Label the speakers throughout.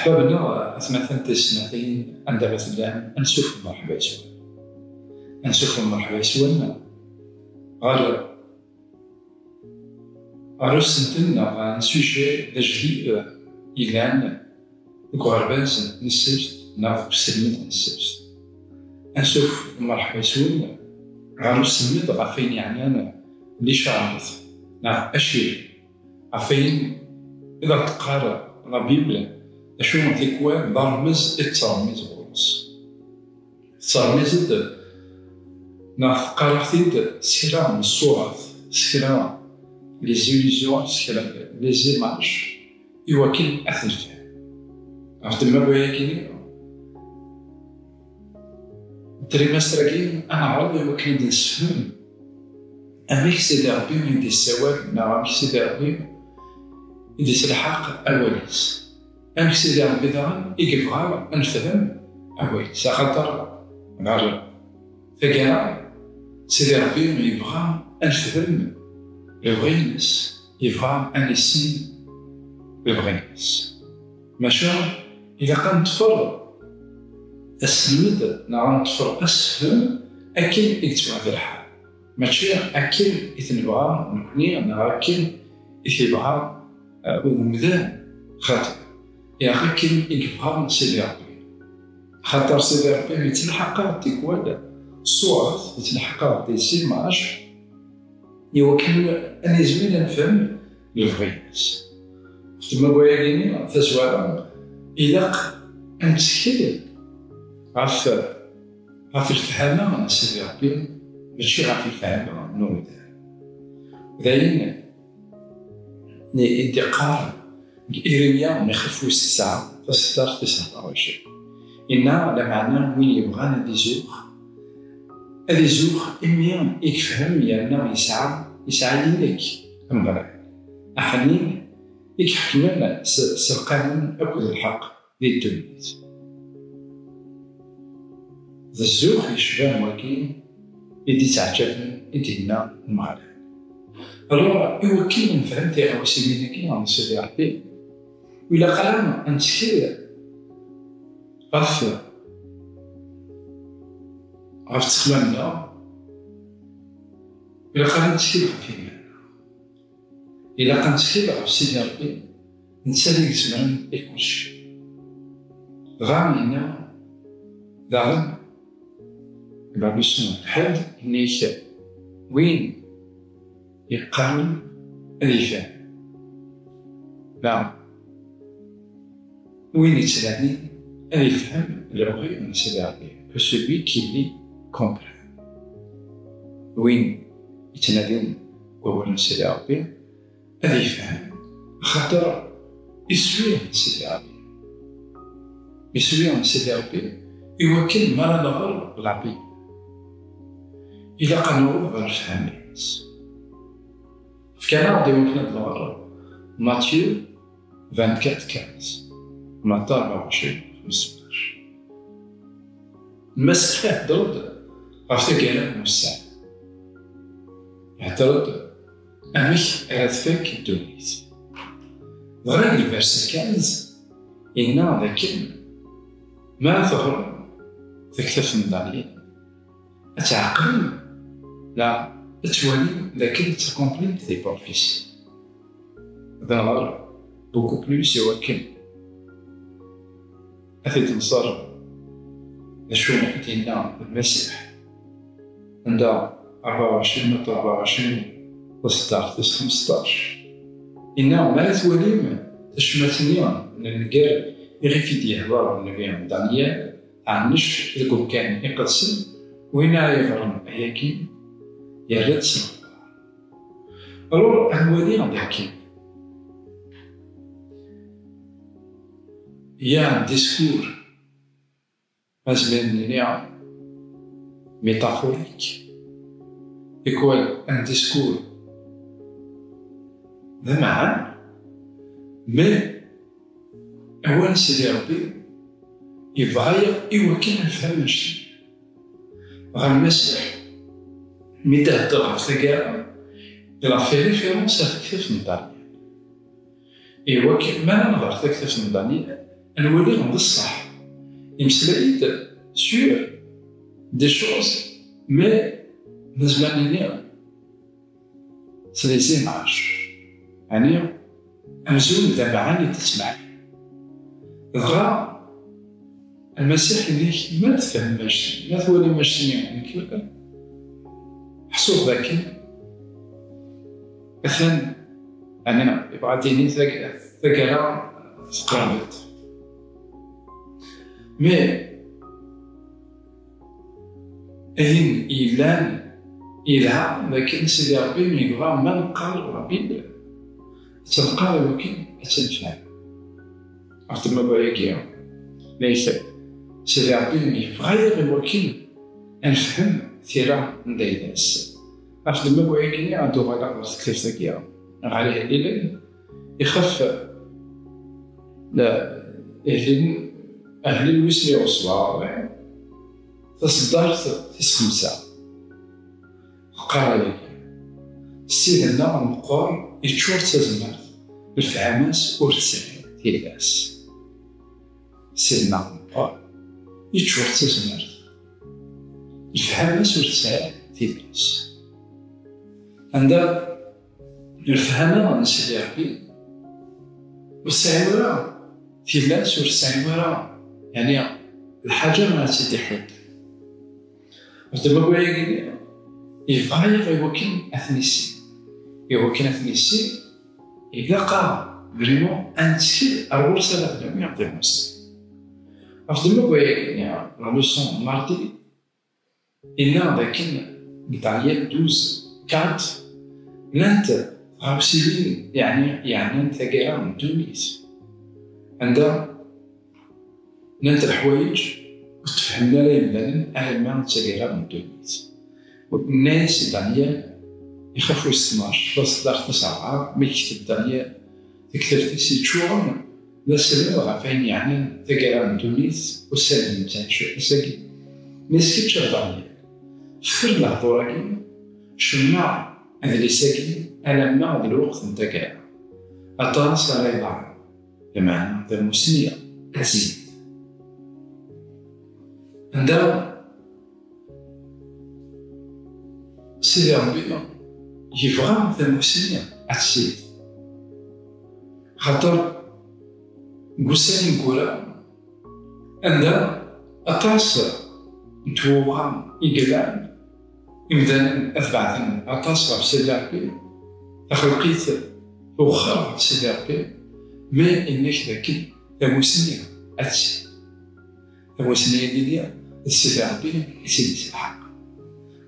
Speaker 1: أحبابنا أثناء تسنتين عندما تبدأ نشوف مرحبا يسوع نشوف مرحبا يسوع غير سنتنا غا سوجي دا جديد إيلان كغرباز نسبت ناض بسلمت نسبت نشوف مرحبا يسوع غير سلمت غافين يعني لي شعرت أشير غافين إذا تقرأ لا بيبل أشو نتيكوا ضرمز الترميز غوص الترميز قرأتيد سكرا من الصورات سكرا لي زيليزيون سكرا لي زيماج يوكل أثر فيه عرفت ما بغيكيني التريمستر أنا عرضي وكل نسفهم أميك سيدي ربي ويدي السواد نعم سيدي ربي يدي الحق أوليس أميك سيدي ربي دارن يقفها نفهم أوليس خاطر غير ثقيرا سيدي ربي يبغى نفهم الغينس يبغى نسين الغينس ماشا إلا كان نتفر أسلمد نعم نتفر أسفهم أكل يكتب هذا الحال ماشي أكل يتنبغى نكوني أنا أكل يتبغى ومذان خاطر يا أكل يبغى سيدي ربي خاطر سيدي ربي يتلحق تيكوال الصورات يتلحق دي سيماج يوكل أن يزمين نفهم الفغينس تما بوياكيني تزوارا إلا نتكلم غاف الفهامة سيدي ربي ماشي غاف الفهامة نور داين انتقال إيرميا ما يخفوش الساعة فستار 29 إنا لمعنا وين يبغانا دي زوخ هذي زوخ إميا يكفهم يانا يسعى ليك أمبرا أحنين يكحكمنا سلقان أكل الحق للدنيا ذا الزوخ يشبه مواكين يدي تعجبن يدينا المعرفة alors يوكل نفهمتي أو سيمينيكي عن سيدي ربي وإلا قالنا نتكلم غاف تخممنا إلا قالنا نتكلم فينا إلا قالنا نتكلم غاف سيدي ربي نسالي زمان يكونش غامينا دارن بابي سنون حد نيشا وين يقارن الإفهام نعم وين يتلاني الإفهام العقل من سيدي ربي que celui qui lit comprend وين يتنادين وهو من سيدي ربي الإفهام خاطر يسويه من سيدي ربي يسويه من سيدي ربي يوكل ما نغر العبيد إلا قانون غير فهميس كان دي وكنا نغر ماتيو 24:15 متى 24:15 المسيح يعترض غاف تاكالا موسع يعترض أميك أغاثفاك الدونيت غير الفيرس 15 إنا ذاك ما ظهر تكتف من دانيال أتعقل لا توالي لكن تكومبليت دي بروفيسي ظهر بوكو بلوس يوكل أثي تنصر لشو مقتلنا المسيح عندها 24 متر 24 و16 15 إنه ما تواليم تشمتنيا من النقار يغفيد يهضر النبي عن دانيال عنش يقول كان يقدسن وين يغرم أياكين يرد سنة ألور أهوالي عند حكيم يا ديسكور مازال نعم ميتافوريك يكون ان ديسكور ذا معا مي أولا سيدي ربي يبغى يوكل نفهم هادشي غا المسيح مي تهدر في ثقافة إلا في ريفيرونس كيف من دانيال يوكل ما نهضر كيف من دانيال نولي بصح يمسلايد سور دي شوز مي نزمانيني سي لي زيماج، يعني أمزون دابا عاني تسمع دغا المسيح اللي ما تفهمش ما تولي ماشي يمكن حسوب ذاك مثلا أنا يبغى ديني ثقيلة تقربت مي أين إلها لكن سيدي ربي يبغى ما نقال ربي تنقال ولكن تنفهم عرفت ما بغا ليس سيدي ربي يبغى ولكن نفهم ثيرا ندايداس عرفت ما بغا عندو غادا كيف ثقيلة عليه الليل يخف لا أهل الوسمي وصوا تصدرت تيس 5 قال لي سيدنا المقور يتشور تزمر الفعاماس ورسال تيلاس سيدنا المقور يتشور تزمر الفعاماس ورسال تيلاس عندها الفهامة من سيدي ربي والسعيورة تيلاس والسعيورة يعني الحاجة ما سيدي حب ودابا بغا يبغى يوكل أثنيسي يوكل أثنيسي يلقى فريمون ان سكيل الغرسة لا تدعم يعطي المسلم عرفت دابا بغا يعني لا لوسون مارتي إلا ذاك دانيال 12 4 لانت غاوسيلين يعني انت كاع من تونس عندها نانت الحوايج وتفهمنا لا يمدان أهل تساقيرا من تونس والناس دانيال يخافوا يستمر بس دار 9 ملي كتب دانيال تكتب في 6 شهور لا سلام غافين يعني تاقيرا من تونس والسلام تاع ساقي ناس كتشر دانيال فر الهضوراكي شمع هذا اللي ساقي ألمنا هذا الوقت نتا كاع أطاس لا يضاع بمعنى ذا المسنية أزيد عندها سيدي ربي يبغى ذا المسنية أتسيد خاطر قوساني نقولها عندها أطاس نتوغا يقلان إمدان أثبعثن أطاس غف سيدي ربي تخلقيت وخر سيدي ربي ما إنك ذاك المسنية أتسي المسنية ديالي سيدي ربي سيدي الحق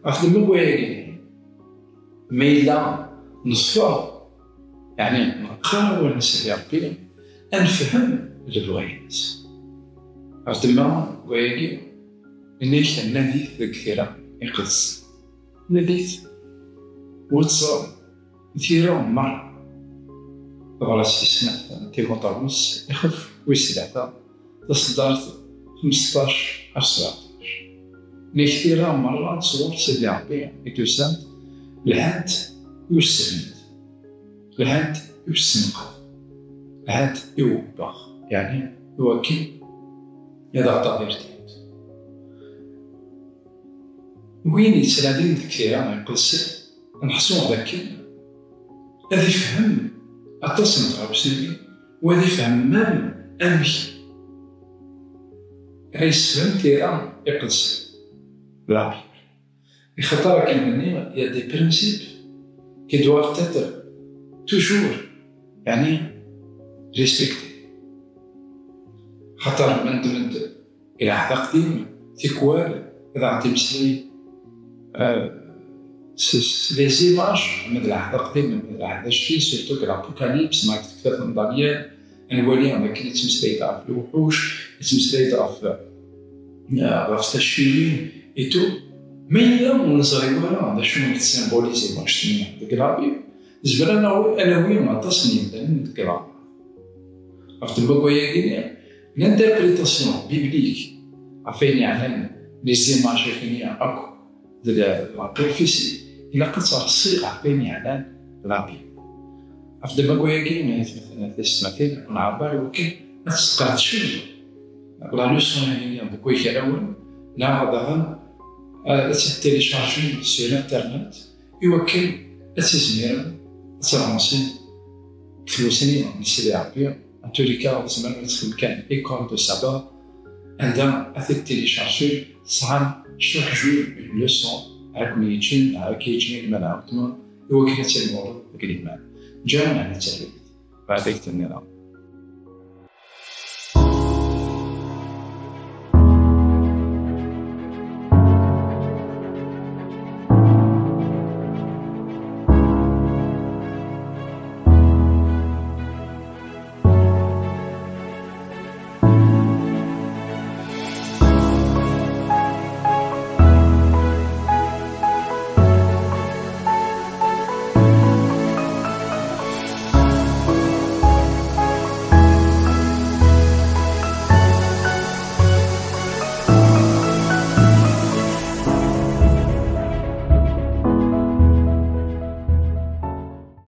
Speaker 1: عرفت ما بغا ما إلا نصفى يعني نقرب سيدي ربي نفهم الروايات عرفت ما بغا إنك ناديت كثيرا يقص ناديت وتصل كثيرا مرة غلط في سنة تيكون طابوس يخف ويسلعتا تصدرت 15 أو 17 كثيرا مرة تصور سيدي ربي يتوسم لحد يسند لحد يسنقذ لحد يوبخ يعني يوكل يضع طبيعتي وين يتسلادين كثيرا يقص نحسو ذاك هذا يفهم أتصل غاوسيلي وهذا يفهم مام أمشي يسفهم كثيرا يقص لا يخطر كيمني يا دي برينسيپ كي دوار تاتر توجور يعني ريسبكتي خاطر من إلى حدا قديم تيكوال إذا عطي مسلي لي زيماج من العهد القديم من العهد الجديد سيرتو كالابوكاليبس ما كتكتب من دانيال نولي هذاك اللي تمسلي تاع في الوحوش تمسلي تاع في التشفيين ايتو مي لا ونصغيوها هذا شنو كتسيمبوليزي واش تسمى ديك الرابي زبل انا وين ما تصنيم ديال ديك الرابي عرفت الباكويا كاين لانتربريتاسيون بيبليك عفين يعني لي زيماج كاين اكو ديال لا بروفيسي إلا قصر الصيغة بين إعلان رابي عرفت دابا كويا كاين مثلا في السنتين نعبر ولكن تسقط شنو لا لوسون هي بكوي كلاون لا غدا تيليشارجي سور الانترنت يوكل تزمير ترونسي فلوسني نسيري عربي ان تولي كا زعما ندخل كان ايكول دو سابا عندها تيليشارجي صعب شاك جور اون لوسون راكم يجين كيجيني الملعب يوكل تيمور كلمه جامع على التعليم بعد ذلك